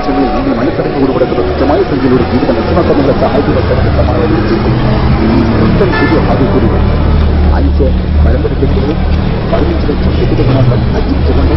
ಪ್ರಪಂಚವೇ ಇಲ್ಲಿ ಮನುಷ್ಯರಿಗೆ ಹುಡುಗಡದ ಸಮಾಜ ಸಂಖ್ಯೆಗಳು ಜೀವಿತ ಲಕ್ಷಣಗಳ ಸಹಾಯಕ ಸಮಾಜ ಹಾಗೆ ಕೂಡಿದೆ ಆಯ್ಕೆ ಪರಂಪರೆ ಪರಿಮಿತಿಗಳ ಸಂಸ್ಕೃತಿಗಳನ್ನು ಅರ್ಜಿಸಿಕೊಂಡು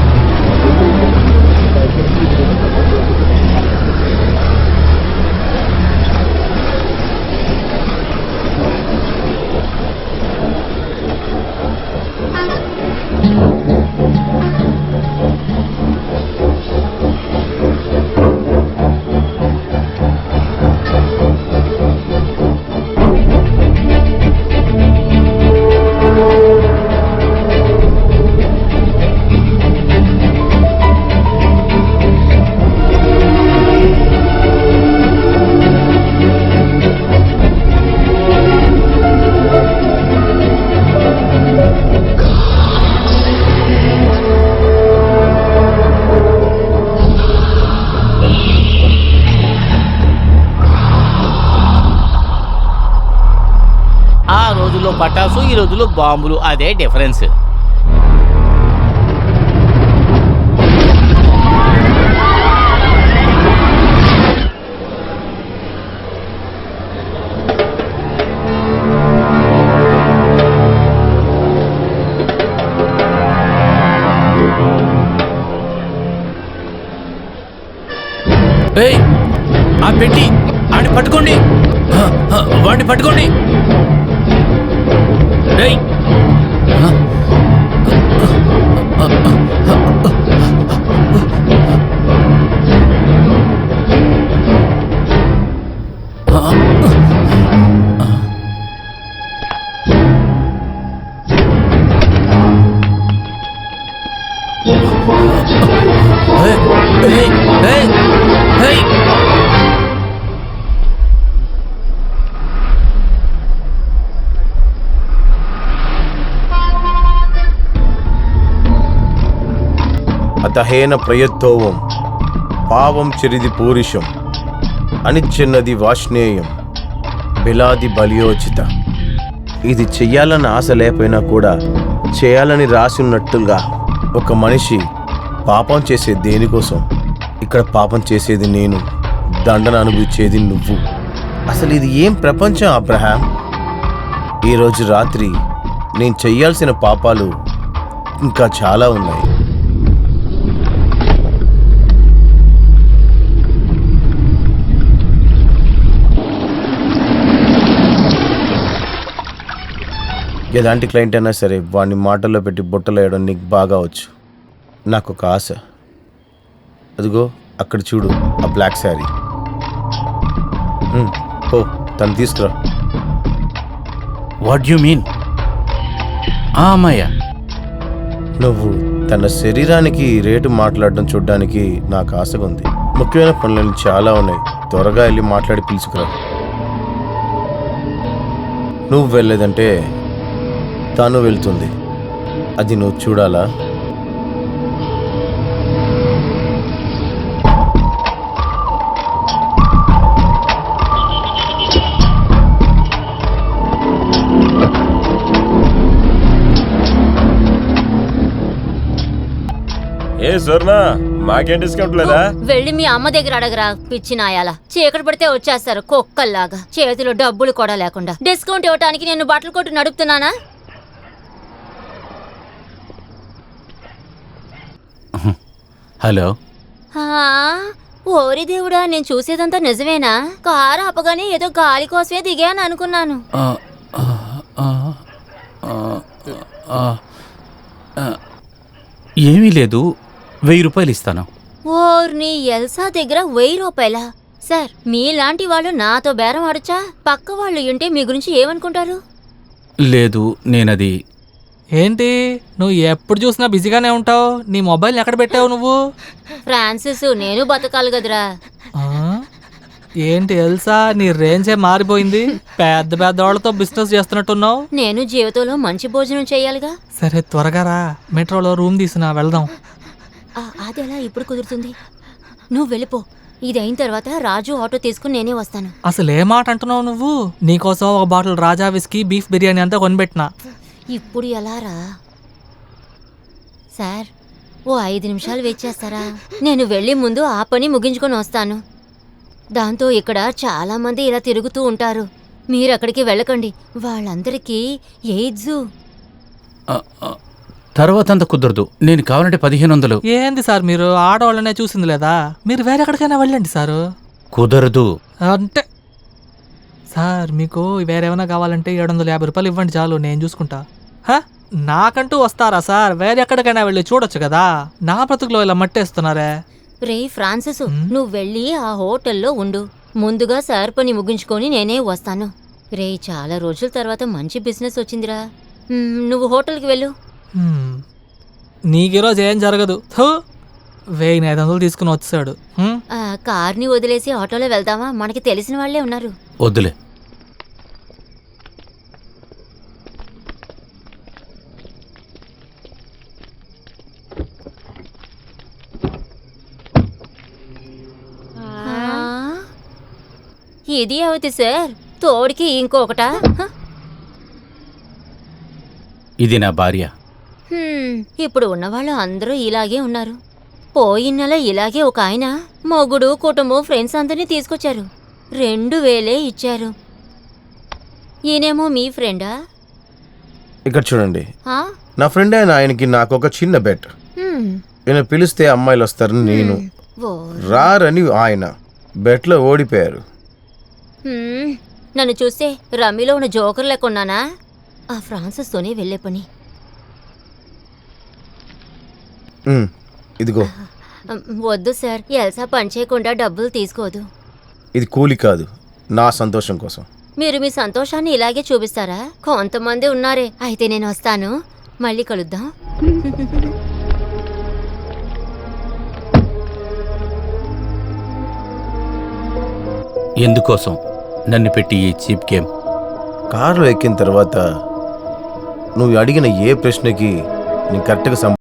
పటాసు ఈ రోజుల్లో బాంబులు, అదే డిఫరెన్స్. ఆ పెట్టి ఆడి పట్టుకోండి, వాడిని పట్టుకోండి. అతహేన ప్రయత్తోవం పావం చిరిది పూరిషం అనిచ్చిన్నది వాష్ణేయం బిలాది బలియోచిత. ఇది చెయ్యాలని ఆశ లేకపోయినా కూడా చేయాలని రాసి ఉన్నట్టుగా ఒక మనిషి పాపం చేసే దేనికోసం? ఇక్కడ పాపం చేసేది నేను, దండన అనుభవించేది నువ్వు. అసలు ఇది ఏం ప్రపంచం అబ్రహాం? ఈరోజు రాత్రి నేను చెయ్యాల్సిన పాపాలు ఇంకా చాలా ఉన్నాయి. ఎలాంటి క్లయింట్ అయినా సరే వాడిని మాటల్లో పెట్టి బుట్టలు వేయడం నీకు బాగా వచ్చు. నాకు ఒక ఆశ. అదిగో అక్కడ చూడు, ఆ బ్లాక్ శారీ. ఓ తను తీసుకురా. What you mean? ఆ అమ్మాయ? నువ్వు తన శరీరానికి రేటు మాట్లాడడం చూడ్డానికి నాకు ఆశగా ఉంది. ముఖ్యమైన పనులు చాలా ఉన్నాయి, త్వరగా వెళ్ళి మాట్లాడి పిలుచుకురా. నువ్వు వెళ్ళలేదంటే తాను వెళ్తుంది, అది నువ్వు చూడాలా? ఏ స్వర్ణ, మాకేం డిస్కౌంట్ లేదా? వెళ్ళి మీ అమ్మ దగ్గర అడగరా, పిచ్చినాయాల. చీకటి పడితే వచ్చేస్తారు కుక్కల్లాగా, చేతిలో డబ్బులు కూడా లేకుండా. డిస్కౌంట్ ఇవ్వటానికి నేను బట్టలు కొట్టు నడుపుతున్నానా? హలో. ఓరి దేవుడా, నేను చూసేదంతా నిజమేనా? కారు ఆపగానే ఏదో గాలి కోసమే దిగాను అనుకున్నాను. ఏమీ లేదు, 1000 రూపాయలు ఇస్తాను. ఓర్ని ఎల్సా దగ్గర 1000 రూపాయలా? సార్, మీలాంటి వాళ్ళు నాతో బేరం ఆడొచ్చా? పక్క వాళ్ళు ఉంటే మీ గురించి ఏమనుకుంటారు? లేదు, నేనది. ఏంటి నువ్వు ఎప్పుడు చూసినా బిజీగానే ఉంటావు? నీ మొబైల్ ఎక్కడ పెట్టావు నువ్వు? ఫ్రాన్సిస్, నేను బతకాలి కదరా. ఏంటి ఎల్సా, నీ రేంజే మారిపోయింది. పెద్ద పెద్ద వాళ్ళతో బిజినెస్ చేస్తున్నట్టున్నావు. నేను జీవితంలో మంచి భోజనం చేయాలిగా. సరే త్వరగా రా, మెట్రోలో రూమ్ తీసినా వెళ్దాం. అది ఎలా ఇప్పుడు కుదురుతుంది? నువ్వు వెళ్ళిపో, ఇది అయిన తర్వాత రాజు ఆటో తీసుకుని నేనే వస్తాను. అసలు ఏ మాట అంటున్నావు నువ్వు? నీకోసం ఒక బాటిల్ రాజా విస్కీ, బీఫ్ బిర్యానీ అంతా కొనిపెట్టినా. ఇప్పుడు ఎలా రా? సార్, ఓ 5 నిమిషాలు వెయిట్ చేస్తారా? నేను వెళ్ళి ముందు ఆ పని ముగించుకొని వస్తాను. దాంతో ఇక్కడ చాలా మంది ఇలా తిరుగుతూ ఉంటారు. మీరు అక్కడికి వెళ్ళకండి, వాళ్ళందరికీ ఎయిడ్స్. తర్వాత అంత కుదరదు. నేను కావాలంటే 1500. ఏంది సార్ మీరు ఆడవాళ్ళనే చూసింది లేదా? మీరు వేరే ఎక్కడికైనా వెళ్ళండి సారు. కుదరదు. అంటే సార్ మీకు వేరేమైనా కావాలంటే 750 రూపాయలు ఇవ్వండి చాలు, నేను చూసుకుంటా. హ? నాకంటూ వస్తారా సార్? వేరే ఎక్కడికైనా వెళ్ళి చూడొచ్చు కదా. నా బ్రతుకులో ఇలా మట్టేస్తున్నారే. రే ఫ్రాన్సిస్, నువ్వు వెళ్ళి ఆ హోటల్లో ఉండు. ముందుగా సార్ పని ముగించుకొని నేనే వస్తాను. రే చాలా రోజుల తర్వాత మంచి బిజినెస్ వచ్చిందిరా. నువ్వు హోటల్కి వెళ్ళు. నీకు ఈరోజు ఏం జరగదు. 1500 తీసుకుని వచ్చాడు. కార్ని వదిలేసి ఆటోలో వెళ్దామా? మనకి తెలిసిన వాళ్ళే ఉన్నారు. వద్దులే. ఇది అవుతుంది సార్, తోడికి ఇంకొకటా? ఇది నా భార్య. ఇప్పుడు ఉన్నవాళ్ళు అందరూ ఇలాగే ఉన్నారు. పోయిన నెల ఇలాగే ఒక ఆయన మొగుడు కుటుంబం ఫ్రెండ్స్ అందరినీ తీసుకొచ్చారు. 2000 ఇచ్చారు. ఈయనేమో మీ ఫ్రెండా? ఇక్కడ చూడండి, ఆ? నా ఫ్రెండ్ అయిన ఆయనకి నాకు ఒక చిన్న బెట్. ఈయన పిలిస్తే అమ్మాయిలు వస్తారని నేను, ఓ. రారని ఆయన. బెట్లో ఓడిపోయారు. నన్ను చూస్తే రమ్మీలో ఉన్న జోకర్ లేకున్నానా? ఆ ఫ్రాన్సిస్తోనే వెళ్ళే పని. ఇదిగో. వద్దు సార్, ఎల్సా పని చేయకుండా డబ్బులు తీసుకోదు. ఇది కూలి కాదు, నా సంతోషం కోసం. మీరు మీ సంతోషాన్ని ఇలాగే చూపిస్తారా? కొంతమంది ఉన్నారే. అయితే నేను వస్తాను, మళ్ళీ కలుద్దాం. ఎందుకోసం నన్ను పెట్టి ఈ చీప్ గేమ్? కారులో ఎక్కిన తర్వాత నువ్వు అడిగిన ఏ ప్రశ్నకి నేను కరెక్ట్గా